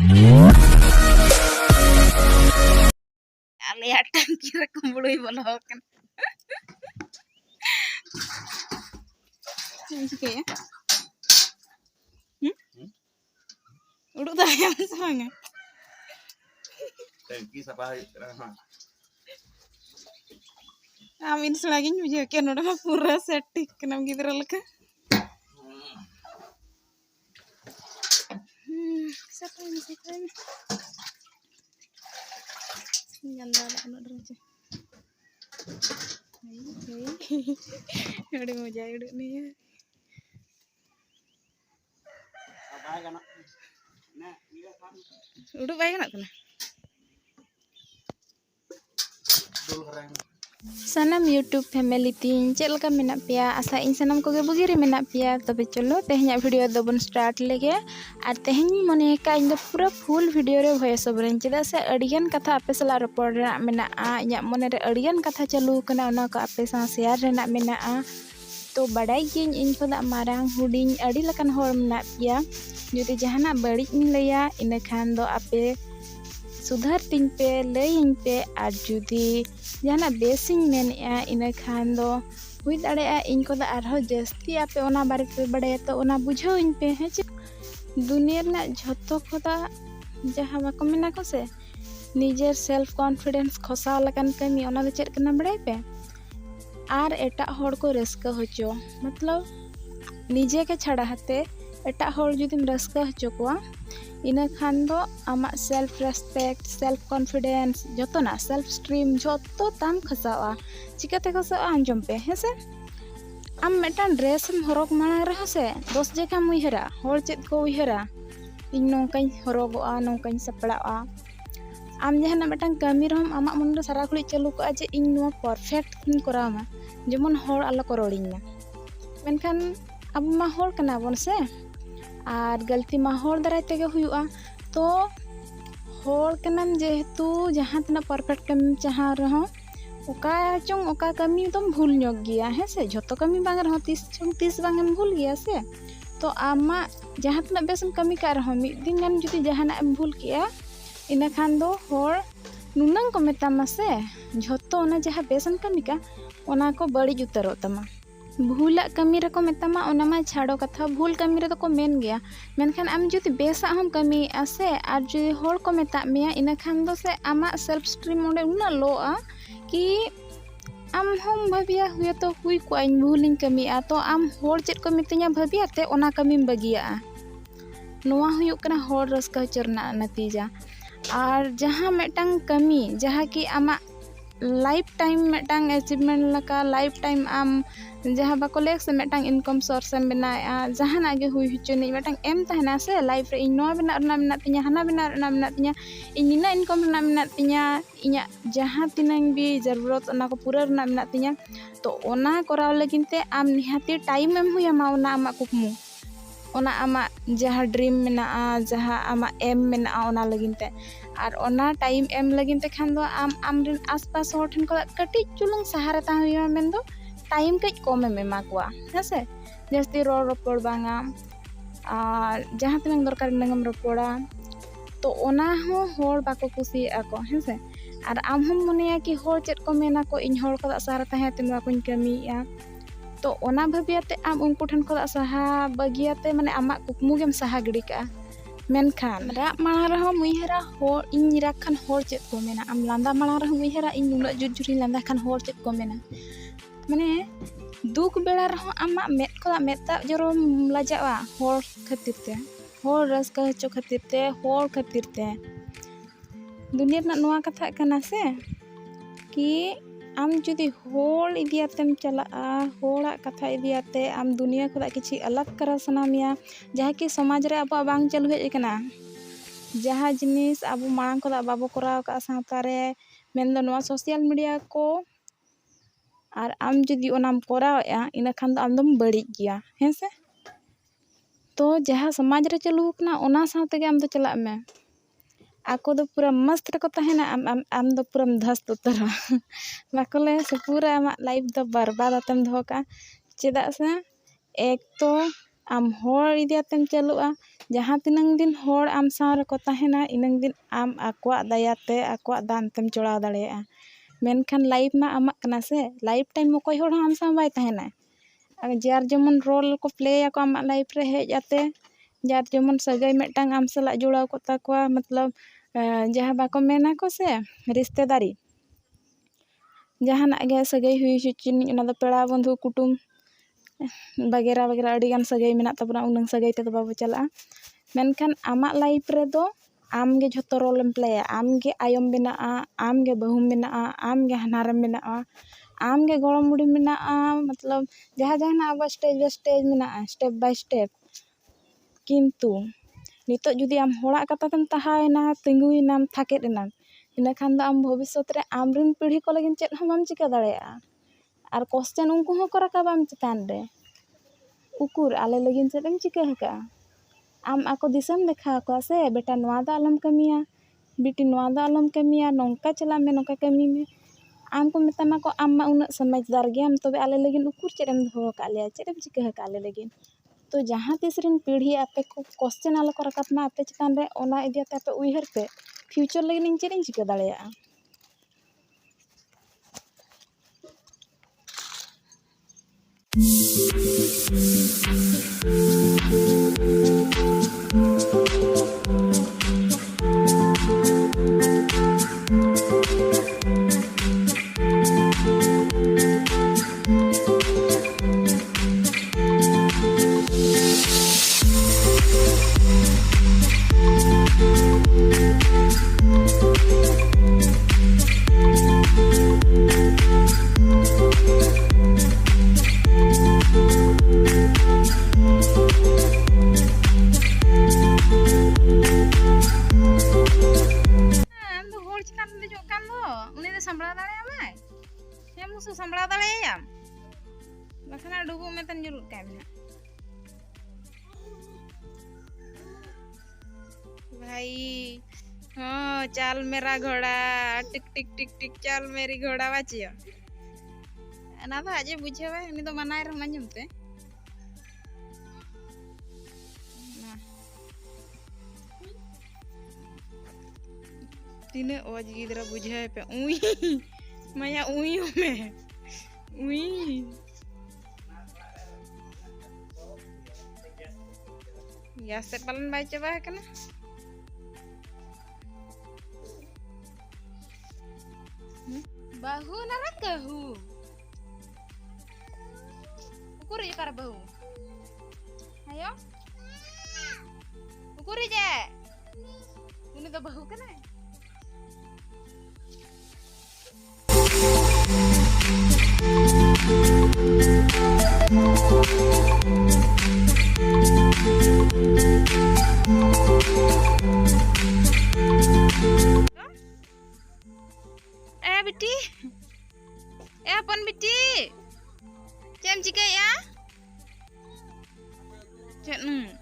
Alia tangki kumbului bolokan. Oke ya. Udah tayang semuanya. Tangki siapa? Amin selagi nyujakin udah mah pura setik kenam gitu leka. Siapa ini? Nyanda anak aja. Udah mau jahit udah nih ya. Udah baik nak kena. Sanam YouTube family tin cel ka menak pia asa in sanam ko ge bugiri menak pia tobe cholo tehnya video do bon start lege ar tehni mone ka in pura full video re voice over cheda se adigan katha ape sala report na menak a nya mone re adigan katha chalu kana ona ko ape sa share re na menak a to badai gin in ko da marang huding adi lakan hor menak pia jodi jahana badi in leya ina khan do ape सुधार तीन पे लईन पे और जुदी जाना basin मेनेआ इना खान दो हुई दाड़ेआ इन को दा आरहो जस्ती आपे ओना बारे पे बड़े तो ओना बुझो इन पे है दुनिया ना झतो खोदा जहां बाको मेना को से निजेर सेल्फ कॉन्फिडेंस खोसा लकन कमी ओना दो चेक करना बड़े पे आर एटा होड़ को रस्का होचो मतलब निजे के छड़ा हते एटा होड़ जुदिम रस्का होचो को ina khan do ama self respect self confidence joto na self stream joto tam khasawa chikate khasawa anjom pe hese am metan dress em horok mana raha se dos jeka muihara hor chet ko uihara in nongkain horogoa nongkain saplaa am jahana metan kami rom ama mundo sara khuli chalu ko aje in no perfect kin korama jemon hor ala ko rodinya menkhan abu ma hor kana bon se और गलती मा होड़ दराय तेगे हुआ तो होड़ कनम जेहेतु जहाँ तना परफेक्ट कमी चाह रहो ओका चोंग ओका कमी तुम भूल ᱧᱚᱜ गया है से झोतो कमी बांग रहो 30 बांगेम भूल गया से तो आमा जहाँ तना बेसम कमी का रहो मिद दिन गन जुदी जहाना एम भूल किया इना खान दो होड़ नुनंग को मेतामा से झोतो ओना जहाँ बेसम कमी का ओना को बड़ी उतरो तमा भूला कमी रको मेतामा ओना मा छाड़ो कथा भूल कमी रे तो को मेन गया मेनखान आम जुदी बेसा हम कमी आसे आर जुदी होड़ को मेता मेया इना खान दो से आमा सेल्फ स्ट्रीम ओंडे उना लोआ कि आम हम भाबिया हुए तो हुई को इन भूलिन कमी आ तो आम होड़ चेत को मितኛ भाबिया ते ओना कमी बगिया नोआ हुई कना होड़ रस्का चरना नतीजा आर जहां मेटांग कमी जहां कि आमा लाइफ टाइम मेटांग अचीवमेंट लका लाइफ टाइम आम जहाँ बाको लेक से मेटांग इनकम सोर्स एम बनाया जहाँ नागे हुई हुचुनी मेटांग एम तहना से लाइफ रे इन नो बना रना मेना तिnya हना बना रना मेना तिnya इन निना इनकम रना मेना तिnya इnya जहाँ तिनंग भी जरूरत ओना को पूरा रना मेना तिnya तो ओना कराव लगिन ते आम निहाती टाइम एम हुया मा ओना आमा कुकमु ओना आमा जहाँ ड्रीम मेना जहाँ आमा एम मेना ओना लगिन ते और ओना टाइम एम लगिन ते खान दो आम आमरिन आसपास होड़ ठन को कटी चुलुंग सहारा ता हुया मेन दो टाइम कई कम एमा को हेसे जस्ती रोड रोपड़ बांगा और जहाँ तिनंग दरकार नंगम रोपड़ा तो ओना हो होड़ बाको कुसी आको हेसे और आम हम मनेया कि होड़ चेत को मेना को इन होड़ को सहारा ताहे ते नुआ कोइन कमीया तो ओना भाबियाते आम उनको ठन को सहा बगियाते माने आमा कुकमु गेम सहा गिडी का मेनखान रा माना रहो मुइहरा होड़ इन राखन होड़ चेत को मेना आम लांदा माना रहो मुइहरा इन नुना जुजुरी लांदा खान होड़ चेत को मेना माने दुख बेड़ा रहो आमा मेद को मेता जरो लाजावा होड़ खातिर ते होड़ रस्का हचो खातिर ते होड़ खातिर ते दुनिया ना नोआ कथा कना से कि आम जुदी होड़ इदियातेम चला होड़ा कथा इदियाते आम दुनिया खुदा किछि अलग करा सनामिया जहाँ कि समाज रे अब बांग चलु हेज कना जहाँ जिनिस अब मांग को बाबो कराव का सावता रे मेन दो नोआ सोशल मीडिया को और आम जुदी ओनाम करावेआ इना खान दो आम दम बड़ी गया हैं से तो जहाँ समाज रे चलु कना ओना सावते गे आम दो चला में आको दो पूरा मस्त रको तहना आम दो पूरा धस्त उतर बाकोले से पूरा आम लाइफ दो बर्बाद आतेम धोका चेदा से एक तो आम होड़ इदियातेम चलुआ जहाँ तिनंग दिन होड़ आम साव रeko tahena inang दिन आम आकुआक दायाते आकुआक दान तेम चोड़ाव दाड़ेयागा मेनखान लाइफ मा आमाक कना से लाइफ टाइम अकोय होड़ आम साव बाय तहना जार जेमन रोल को प्ले को आमाक लाइफ रे हेज आते जार जेमन सगाई मिदटांग आम सालाक जोड़ाव को ताकोआ मतलब जहाँ बाको मेना को से रिश्तेदारी जहानाक गे सगाई हुई हुचिनी ओना दो पेड़ा बंधु कुटुम वगैरह वगैरह अड़ी गान सगाई मेना तबना उनंग सगाई ते बाबू चला मेनखान आमाक लाइफ रे दो आम गे झोतो रोलम प्लेया आम गे आयम बेनाआ आम गे बहुम बेनाआ आम गे हनारम बेनाआ आम गे गोड़म बुड़ी मेनाआ मतलब जहाँ जहाँ अब स्टेज मेनाआ स्टेप बाय स्टेप किंतु नितो जुदी आम होड़ा कथा तेम तहायना तिंगुइनाम थाकेदनाम इना खान दो आम भविष्यत रे आमरिन पीढ़ी को लगिन चेद हम बाम चिका दाड़ेया और क्वेश्चन उनको हो को रकाबा आम चितान रे उकुर आले लगिन चेद एम चिका हका आम आको दिसम देखा को से बेटा नोआ दा आलम कमिया बिटी नोआ दा आलम कमिया नोंका चला में नोंका कमी में आम को मेतामा को आम मा उना समझदार गयाम तबे आले लगिन उकुर चेद एम धो का ले चेद एम चिका हका आले लगिन तो जहाँ तीसरिन पीढ़ी आपे को क्वेश्चन आलो को रकाबना आपे चितान रे ओना इदियाते आपे उइहर पे फ्यूचर लगिन इन चेद इन चिका दाड़ेया संभला दाड़े माय हे मुसु संभला दाड़े याम बखना डुबु मेतन जुरुत काय मेना भाई हाँ चाल मेरा घोड़ा टिक टिक टिक टिक चाल मेरी घोड़ा बाचियो ना तो आजे बुझेबे उनी तो मनाय रह मांजमते तीने ओज गिदरा बुझे पे उई माया उई में उई या से पालन बाय चबा है कना बहु ना कहू उकुरी कर बहु आयो उकुरी जे उनी तो बहु कना बिटी ए अपन बिटी चेम चिके या चेन